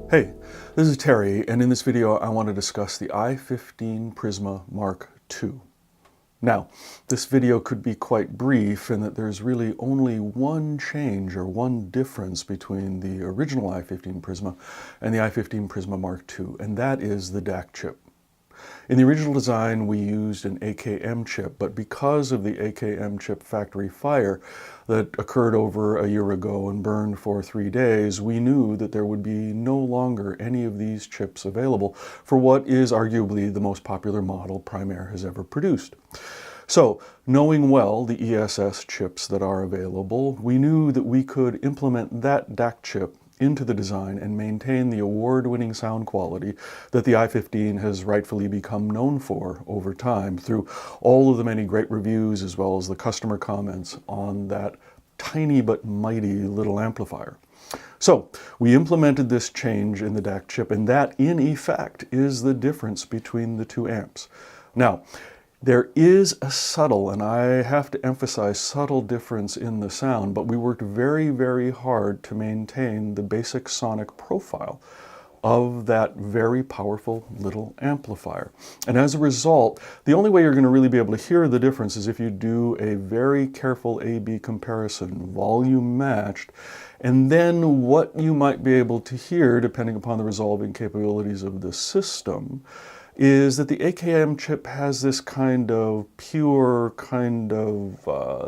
Hey, this is Terry, and in this video I want to discuss the i15 Prisma MK2. Now, this video could be quite brief in that there's really only one change or one difference between the original i15 Prisma and the i15 Prisma MK2, and that is the DAC chip. In the original design, we used an AKM chip, but because of the AKM chip factory fire that occurred over a year ago and burned for 3 days, we knew that there would be no longer any of these chips available for what is arguably the most popular model Primare has ever produced. So, knowing well the ESS chips that are available, we knew that we could implement that DAC chip into the design and maintain the award-winning sound quality that the i15 has rightfully become known for over time through all of the many great reviews as well as the customer comments on that tiny but mighty little amplifier. So we implemented this change in the DAC chip, and that in effect is the difference between the two amps. Now, there is a subtle, and I have to emphasize subtle difference in the sound, but we worked very, very hard to maintain the basic sonic profile of that very powerful little amplifier. And as a result, the only way you're going to really be able to hear the difference is if you do a very careful A-B comparison, volume matched, and then what you might be able to hear, depending upon the resolving capabilities of the system, is that the AKM chip has this kind of pure,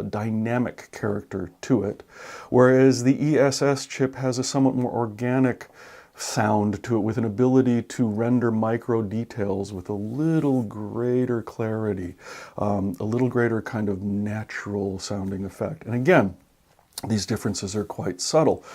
dynamic character to it, whereas the ESS chip has a somewhat more organic sound to it with an ability to render micro details with a little greater clarity, a little greater kind of natural sounding effect. And again, these differences are quite subtle.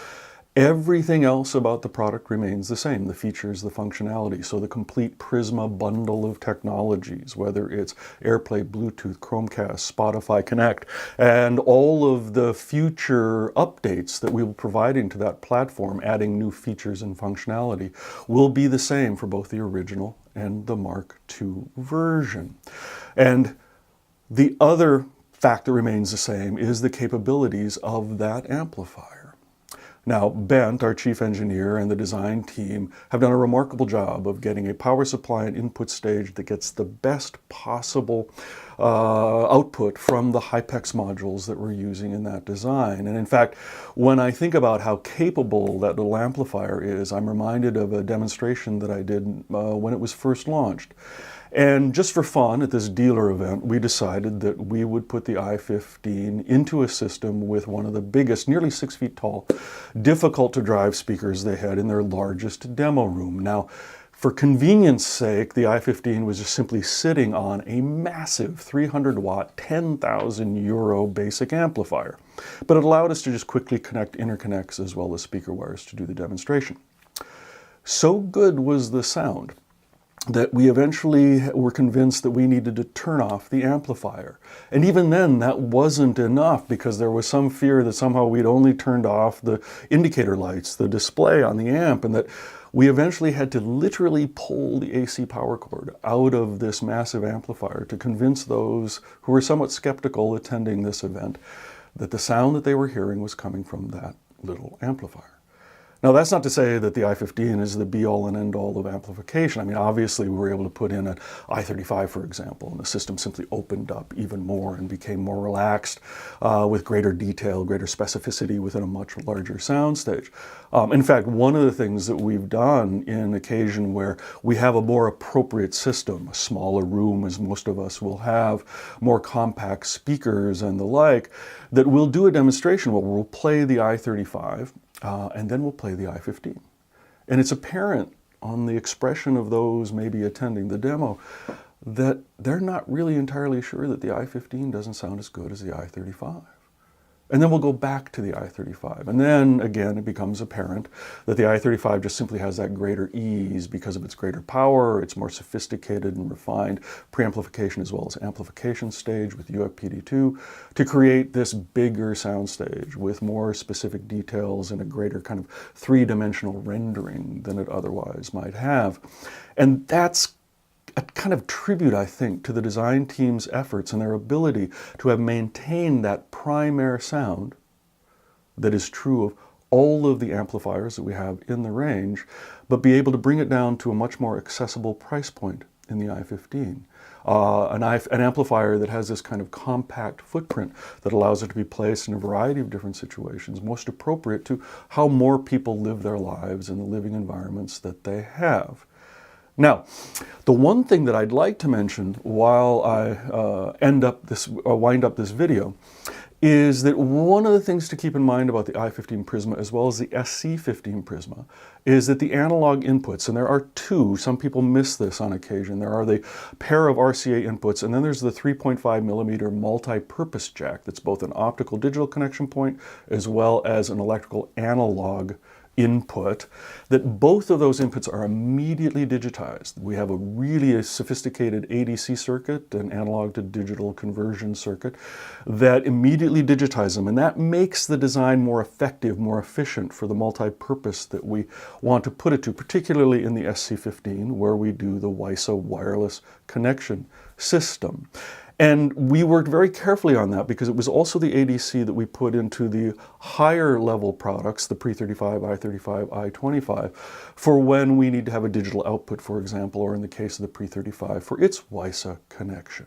Everything else about the product remains the same, the features, the functionality. So the complete Prisma bundle of technologies, whether it's AirPlay, Bluetooth, Chromecast, Spotify Connect, and all of the future updates that we'll be providing to that platform, adding new features and functionality, will be the same for both the original and the MK2 version. And the other fact that remains the same is the capabilities of that amplifier. Now, Bent, our chief engineer, and the design team have done a remarkable job of getting a power supply and input stage that gets the best possible output from the Hypex modules that we're using in that design. And in fact, when I think about how capable that little amplifier is, I'm reminded of a demonstration that I did when it was first launched. And just for fun, at this dealer event, we decided that we would put the i15 into a system with one of the biggest, nearly 6 feet tall, difficult to drive speakers they had in their largest demo room. Now, for convenience sake, the i15 was just simply sitting on a massive 300 watt, 10,000 euro basic amplifier. But it allowed us to just quickly connect interconnects as well as speaker wires to do the demonstration. So good was the sound that we eventually were convinced that we needed to turn off the amplifier. And even then, that wasn't enough because there was some fear that somehow we'd only turned off the indicator lights, the display on the amp, and that we eventually had to literally pull the AC power cord out of this massive amplifier to convince those who were somewhat skeptical attending this event that the sound that they were hearing was coming from that little amplifier. Now, that's not to say that the i15 is the be-all and end-all of amplification. I mean, obviously, we were able to put in an i35, for example, and the system simply opened up even more and became more relaxed with greater detail, greater specificity within a much larger soundstage. In fact, one of the things that we've done in occasion where we have a more appropriate system, a smaller room as most of us will have, more compact speakers and the like, that we'll do a demonstration where we'll play the i35, and then we'll play the i15. And it's apparent on the expression of those maybe attending the demo that they're not really entirely sure that the i15 doesn't sound as good as the i35. And then we'll go back to the i35. And then again, it becomes apparent that the i35 just simply has that greater ease because of its greater power, its more sophisticated and refined preamplification as well as amplification stage with UFPD2 to create this bigger sound stage with more specific details and a greater kind of three-dimensional rendering than it otherwise might have. And that's a kind of tribute, I think, to the design team's efforts and their ability to have maintained that Primare sound that is true of all of the amplifiers that we have in the range, but be able to bring it down to a much more accessible price point in the i15. An amplifier that has this kind of compact footprint that allows it to be placed in a variety of different situations, most appropriate to how more people live their lives in the living environments that they have. Now, the one thing that I'd like to mention while I wind up this video is that one of the things to keep in mind about the i15 Prisma as well as the SC15 Prisma is that the analog inputs, and there are two, some people miss this on occasion, there are the pair of RCA inputs, and then there's the 3.5 millimeter multi-purpose jack that's both an optical digital connection point as well as an electrical analog input, that both of those inputs are immediately digitized. We have a really sophisticated ADC circuit, an analog to digital conversion circuit, that immediately digitizes them, and that makes the design more effective, more efficient for the multi-purpose that we want to put it to, particularly in the SC15, where we do the WISA wireless connection system. And we worked very carefully on that because it was also the ADC that we put into the higher level products, the Pre-35, I-35, I-25, for when we need to have a digital output, for example, or in the case of the Pre-35, for its WISA connection.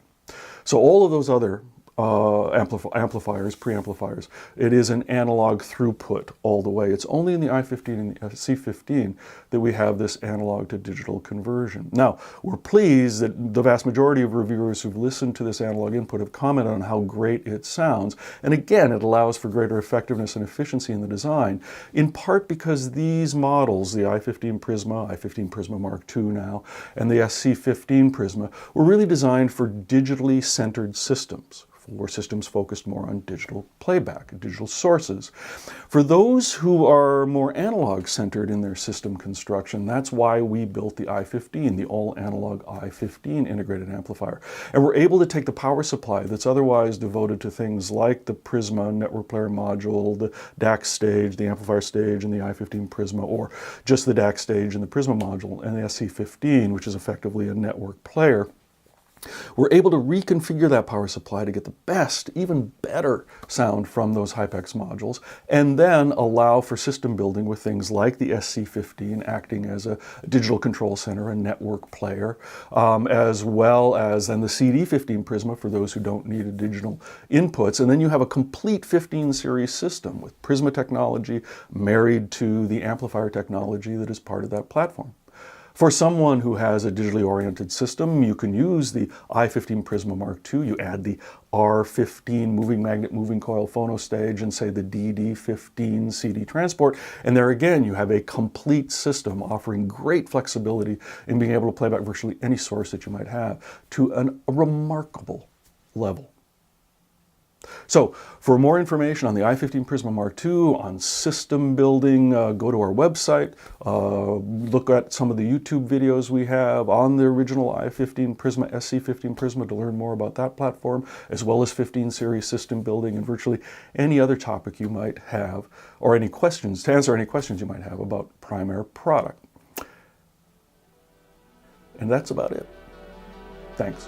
So all of those other amplifiers, preamplifiers, it is an analog throughput all the way. It's only in the i15 and the C15 that we have this analog to digital conversion. Now, we're pleased that the vast majority of reviewers who've listened to this analog input have commented on how great it sounds. And again, it allows for greater effectiveness and efficiency in the design, in part because these models, the i15 Prisma, i15 Prisma Mark II now, and the SC15 Prisma, were really designed for digitally centered systems, for systems focused more on digital playback, digital sources. For those who are more analog-centered in their system construction, that's why we built the i15, the all-analog i15 integrated amplifier. And we're able to take the power supply that's otherwise devoted to things like the Prisma network player module, the DAC stage, the amplifier stage in the i15 Prisma, or just the DAC stage in the Prisma module, and the SC15, which is effectively a network player. We're able to reconfigure that power supply to get the best, even better sound from those Hypex modules, and then allow for system building with things like the SC15 acting as a digital control center, a network player, as well as then the CD15 Prisma for those who don't need a digital inputs. And then you have a complete 15 series system with Prisma technology married to the amplifier technology that is part of that platform. For someone who has a digitally oriented system, you can use the i15 Prisma Mark II. You add the R15 moving magnet moving coil phono stage and say the DD15 CD transport. And there again, you have a complete system offering great flexibility in being able to play back virtually any source that you might have to a remarkable level. So, for more information on the i15 Prisma Mark II, on system building, go to our website, look at some of the YouTube videos we have on the original i15 Prisma, SC15 Prisma to learn more about that platform, as well as 15 series system building and virtually any other topic you might have, or any questions, to answer any questions you might have about Primare product. And that's about it. Thanks.